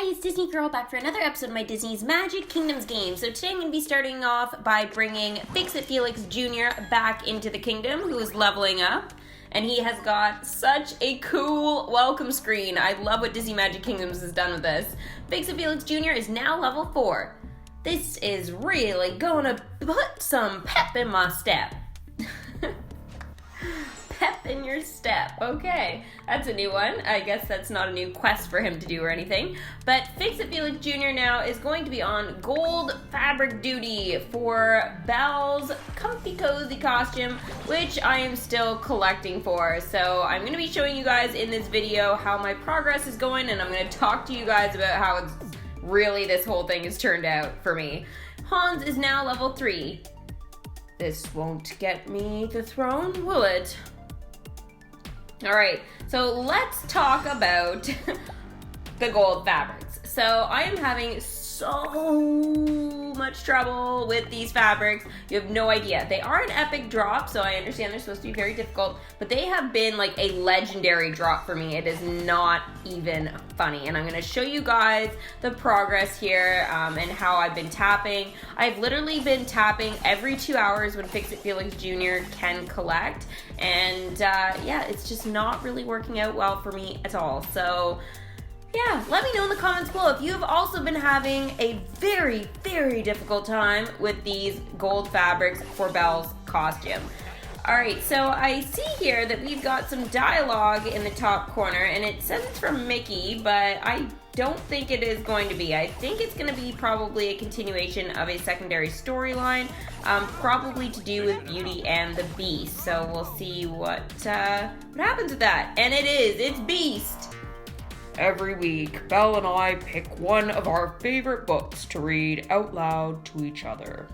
Hi, it's Disney Girl back for another episode of my Disney's Magic Kingdoms game. So today I'm going to be starting off by bringing Fix-It Felix Jr. back into the kingdom, who is leveling up. And he has got such a cool welcome screen. I love what Disney Magic Kingdoms has done with this. Fix-It Felix Jr. is now level 4. This is really going to put some pep in my step. Pep in your step. Okay, that's a new one. I guess that's not a new quest for him to do or anything. But Fix-It Felix Jr. now is going to be on gold fabric duty for Belle's comfy cozy costume, which I am still collecting for. So I'm going to be showing you guys in this video how my progress is going, and I'm going to talk to you guys about how it's really this whole thing has turned out for me. Hans is now level 3. This won't get me the throne, will it? Alright, so let's talk about the gold fabrics. So I am having so much trouble with these fabrics. You have no idea. They are an epic drop, so I understand they're supposed to be very difficult, but they have been like a legendary drop for me. It is not even funny, and I'm going to show you guys the progress here and how I've been tapping. I've literally been tapping every 2 hours when Fix-It Felix Jr. can collect, and yeah, it's just not really working out well for me at all. So yeah, let me know in the comments below if you have also been having a very, very difficult time with these gold fabrics for Belle's costume. Alright, so I see here that we've got some dialogue in the top corner, and it says it's from Mickey, but I don't think it is going to be. I think it's going to be probably a continuation of a secondary storyline, probably to do with Beauty and the Beast. So we'll see what happens with that. And it's Beast! Every week, Belle and I pick one of our favorite books to read out loud to each other.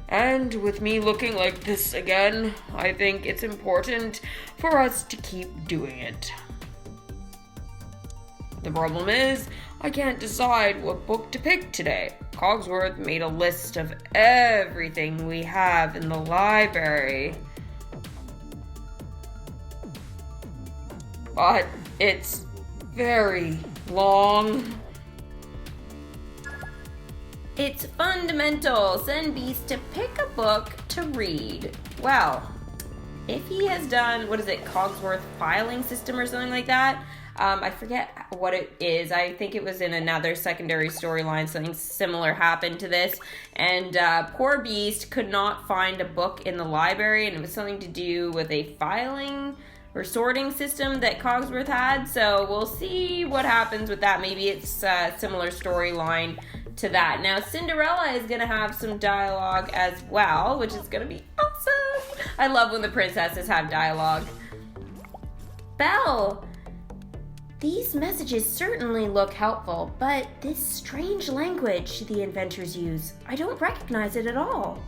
And with me looking like this again, I think it's important for us to keep doing it. The problem is, I can't decide what book to pick today. Cogsworth made a list of everything we have in the library. But it's very long. It's fundamental. Send Beast to pick a book to read. Well, if he has done, what is it, Cogsworth filing system or something like that? I forget what it is. I think it was in another secondary storyline. Something similar happened to this. And poor Beast could not find a book in the library, and it was something to do with a filing or sorting system that Cogsworth had. So we'll see what happens with that. Maybe it's a similar storyline to that. Now Cinderella is gonna have some dialogue as well, which is gonna be awesome. I love when the princesses have dialogue. Belle, these messages certainly look helpful, but this strange language the inventors use, I don't recognize it at all.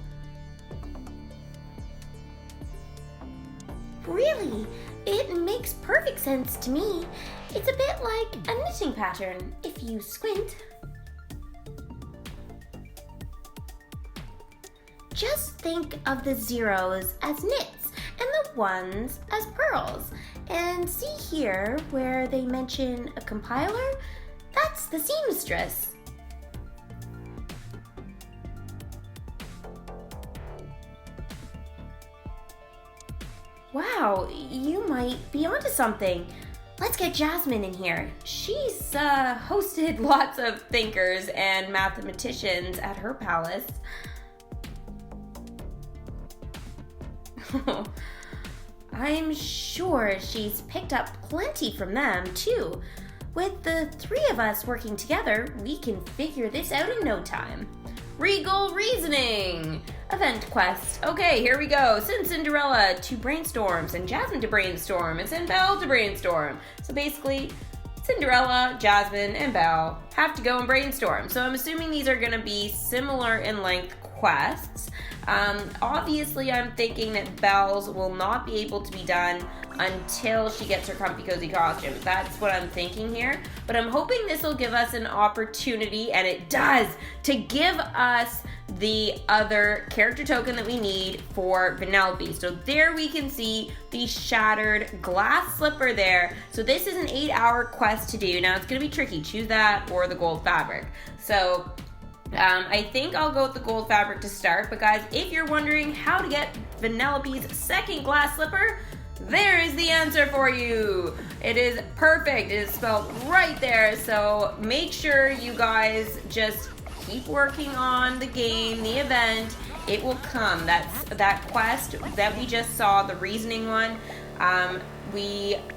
Really? It makes perfect sense to me. It's a bit like a knitting pattern, if you squint. Just think of the zeros as knits and the ones as pearls. And see here where they mention a compiler? That's the seamstress. Wow, you might be onto something. Let's get Jasmine in here. She's hosted lots of thinkers and mathematicians at her palace. I'm sure she's picked up plenty from them, too. With the 3 of us working together, we can figure this out in no time. Regal Reasoning! Event quest. Okay, here we go. Send Cinderella to brainstorm, send Jasmine to brainstorm, and send Belle to brainstorm. So basically, Cinderella, Jasmine, and Belle have to go and brainstorm. So I'm assuming these are going to be similar in length quests. Obviously, I'm thinking that Belle's will not be able to be done until she gets her comfy cozy costume. That's what I'm thinking here. But I'm hoping this will give us an opportunity, and it does, to give us the other character token that we need for Vanellope. So there we can see the shattered glass slipper there. So this is an 8-hour quest to do. Now it's going to be tricky. Choose that or the gold fabric. So I think I'll go with the gold fabric to start. But guys, if you're wondering how to get Vanellope's second glass slipper, there is the answer for you. It is perfect. It is spelled right there. So make sure you guys just keep working on the game, the event. It will come. That's that quest that we just saw, the reasoning one.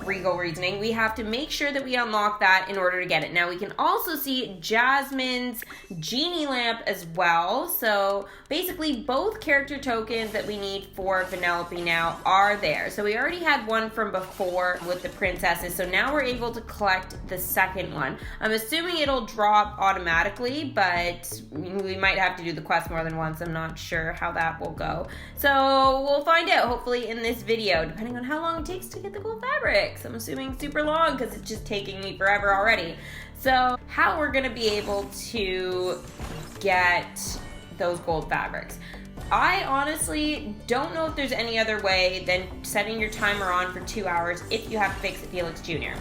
Regal reasoning. We have to make sure that we unlock that in order to get it. Now we can also see Jasmine's genie lamp as well. So basically both character tokens that we need for Vanellope now are there. So we already had one from before with the princesses. So now we're able to collect the second one. I'm assuming it'll drop automatically, but we might have to do the quest more than once. I'm not sure how that will go. So we'll find out hopefully in this video, depending on how long it takes to get the gold fabrics. I'm assuming super long because it's just taking me forever already. So how we're gonna be able to get those gold fabrics. I honestly don't know if there's any other way than setting your timer on for 2 hours if you have Fix-It Felix Jr.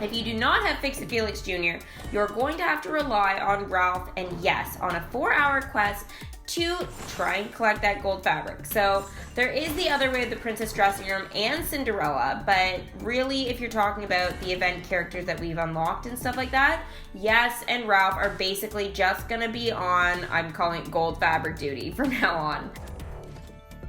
If you do not have Fix-It Felix Jr., you're going to have to rely on Ralph and yes, on a 4-hour quest to try and collect that gold fabric. So there is the other way of the princess dressing room and Cinderella, but really if you're talking about the event characters that we've unlocked and stuff like that, Yes and Ralph are basically just gonna be on, I'm calling it gold fabric duty from now on.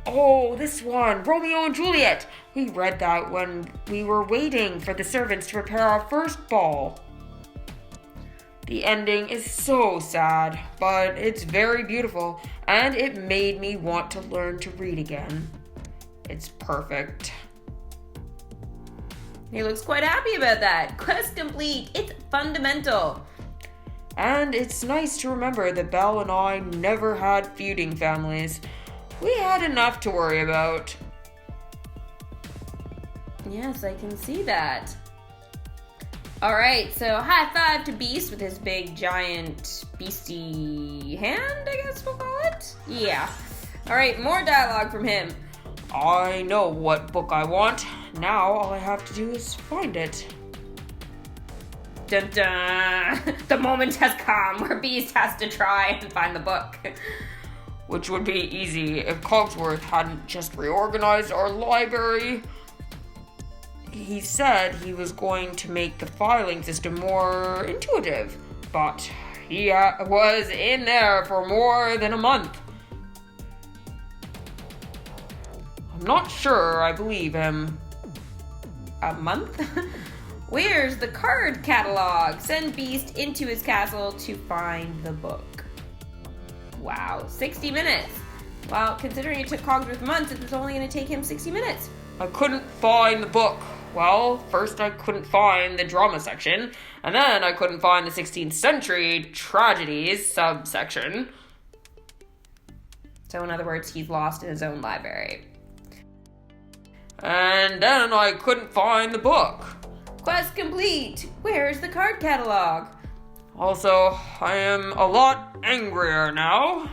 Oh, this one, Romeo and Juliet. We read that when we were waiting for the servants to prepare our first ball. The ending is so sad, but it's very beautiful, and it made me want to learn to read again. It's perfect. He looks quite happy about that. Quest complete. It's fundamental. And it's nice to remember that Belle and I never had feuding families. We had enough to worry about. Yes, I can see that. Alright, so high five to Beast with his big giant beastie hand, I guess we'll call it? Yeah. Alright, more dialogue from him. I know what book I want. Now all I have to do is find it. Dun dun! The moment has come where Beast has to try and find the book. Which would be easy if Cogsworth hadn't just reorganized our library. He said he was going to make the filing system more intuitive, but he was in there for more than a month. I'm not sure I believe him. A month? Where's the card catalog? Send Beast into his castle to find the book. Wow, 60 minutes. Well, considering it took Cogsworth months, it was only going to take him 60 minutes. I couldn't find the book. Well, first I couldn't find the drama section, and then I couldn't find the 16th century tragedies subsection. So in other words, he's lost in his own library. And then I couldn't find the book. Quest complete. Where's the card catalog? Also, I am a lot angrier now.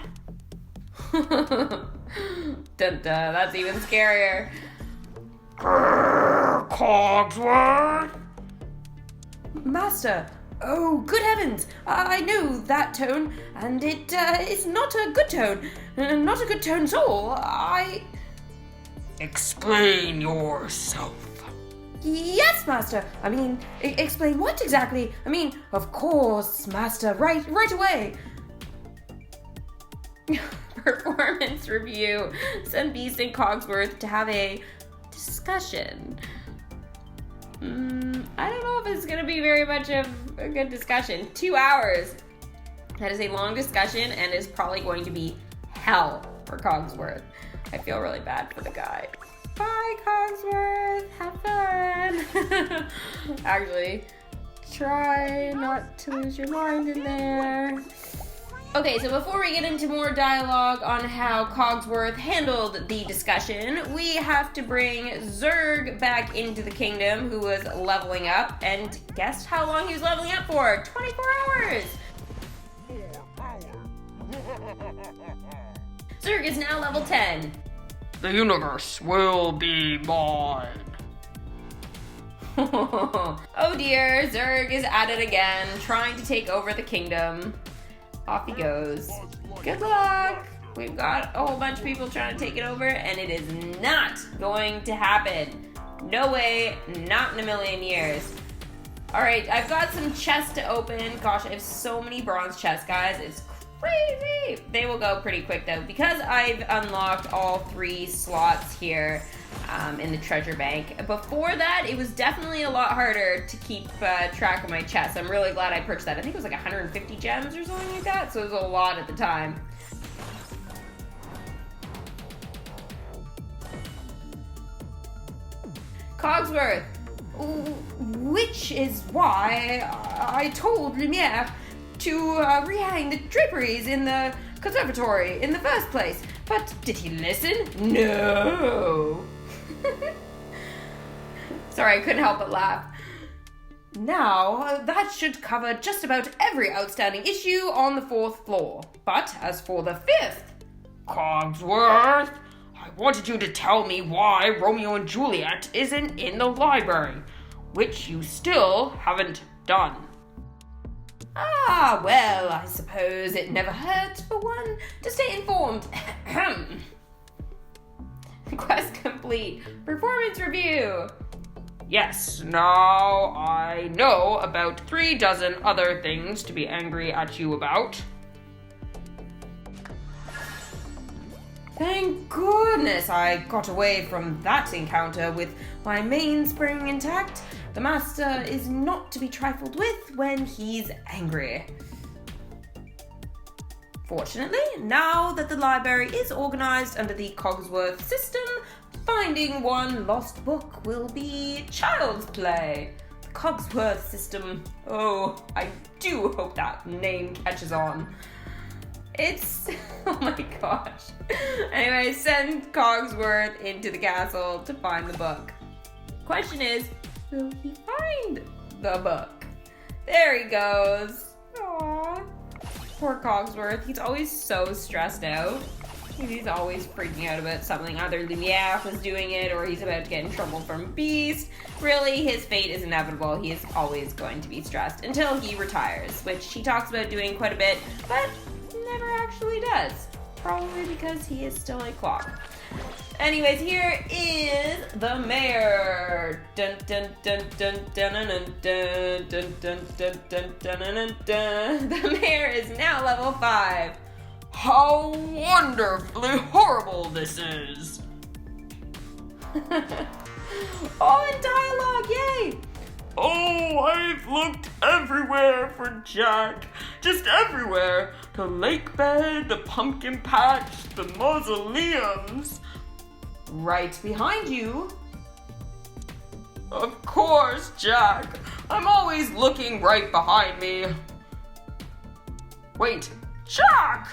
Dun dun, that's even scarier. Cogsworth! Master! Oh, good heavens! I know that tone, and it is not a good tone. Not a good tone at all. Explain yourself. Yes, Master! I mean, explain what exactly? I mean, of course, Master, right away! Performance review. Send Beast and Cogsworth to have a discussion. I don't know if it's going to be very much of a good discussion. 2 hours. That is a long discussion and is probably going to be hell for Cogsworth. I feel really bad for the guy. Bye, Cogsworth. Have fun. Actually, try not to lose your mind in there. Okay, so before we get into more dialogue on how Cogsworth handled the discussion, we have to bring Zurg back into the kingdom, who was leveling up, and guess how long he was leveling up for? 24 hours! Zurg is now level 10. The universe will be mine. Oh dear, Zurg is at it again, trying to take over the kingdom. Off he goes. Good luck! We've got a whole bunch of people trying to take it over, and it is not going to happen. No way, not in a million years. Alright, I've got some chests to open. Gosh, I have so many bronze chests, guys. It's crazy! They will go pretty quick, though, because I've unlocked all 3 slots here in the treasure bank. Before that, it was definitely a lot harder to keep track of my chests. I'm really glad I purchased that. I think it was like 150 gems or something like that, so it was a lot at the time. Cogsworth, which is why I told Lumiere to rehang the draperies in the conservatory in the first place. But did he listen? No. Sorry, I couldn't help but laugh. Now, that should cover just about every outstanding issue on the 4th floor. But as for the 5th... Cogsworth, I wanted you to tell me why Romeo and Juliet isn't in the library, which you still haven't done. Ah, well, I suppose it never hurts for one to stay informed. Quest complete. Performance review. Yes, now I know about 3 dozen other things to be angry at you about. Thank goodness I got away from that encounter with my mainspring intact. The master is not to be trifled with when he's angry. Fortunately, now that the library is organized under the Cogsworth system, finding one lost book will be child's play. The Cogsworth system. Oh, I do hope that name catches on. It's... oh my gosh. Anyway, send Cogsworth into the castle to find the book. Question is, will he find the book? There he goes. Aww. Poor Cogsworth. He's always so stressed out. He's always freaking out about something. Either Lumiere was doing it or he's about to get in trouble from Beast. Really, his fate is inevitable. He is always going to be stressed until he retires, which he talks about doing quite a bit, but never actually does. Probably because he is still a clock. Anyways, here is the mayor. Dun dun dun dun dun dun dun dun dun dun dun dun dun. The mayor is now level 5. How wonderfully horrible this is! Oh, and dialogue, yay! Oh, I've looked everywhere for Jack. Just everywhere. The lake bed, the pumpkin patch, the mausoleums. Right behind you. Of course, Jack. I'm always looking right behind me. Wait, Jack!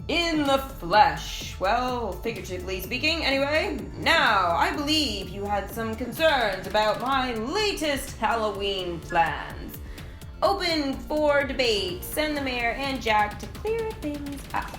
In the flesh. Well, figuratively speaking, anyway. Now, I believe you had some concerns about my latest Halloween plans. Open for debate. Send the mayor and Jack to clear things up.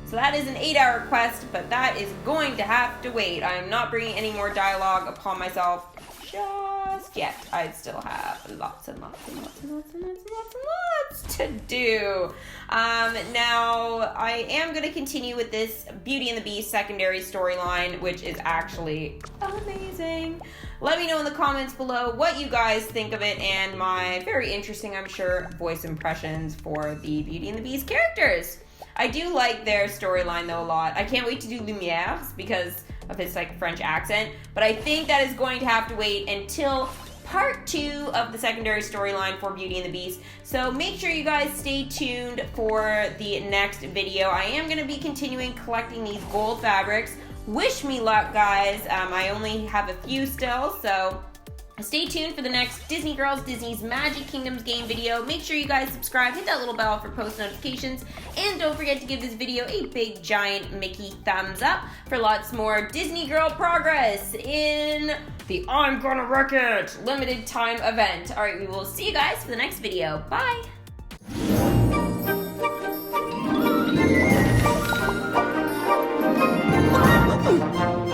So that is an 8-hour quest, but that is going to have to wait. I am not bringing any more dialogue upon myself just yet. I still have lots and lots and lots and lots and lots and lots and lots to do. Now, I am going to continue with this Beauty and the Beast secondary storyline, which is actually amazing. Let me know in the comments below what you guys think of it and my very interesting, I'm sure, voice impressions for the Beauty and the Beast characters. I do like their storyline, though, a lot. I can't wait to do Lumiere's because of his, French accent. But I think that is going to have to wait until part 2 of the secondary storyline for Beauty and the Beast. So make sure you guys stay tuned for the next video. I am going to be continuing collecting these gold fabrics. Wish me luck, guys. I only have a few still, so Stay tuned for the next Disney Girls Disney's Magic Kingdoms game video. Make sure you guys subscribe, hit that little bell for post notifications, and don't forget to give this video a big giant Mickey thumbs up for lots more Disney Girl progress in the I'm Gonna Wreck It limited time event. Alright, we will see you guys for the next video. Bye! Thank you.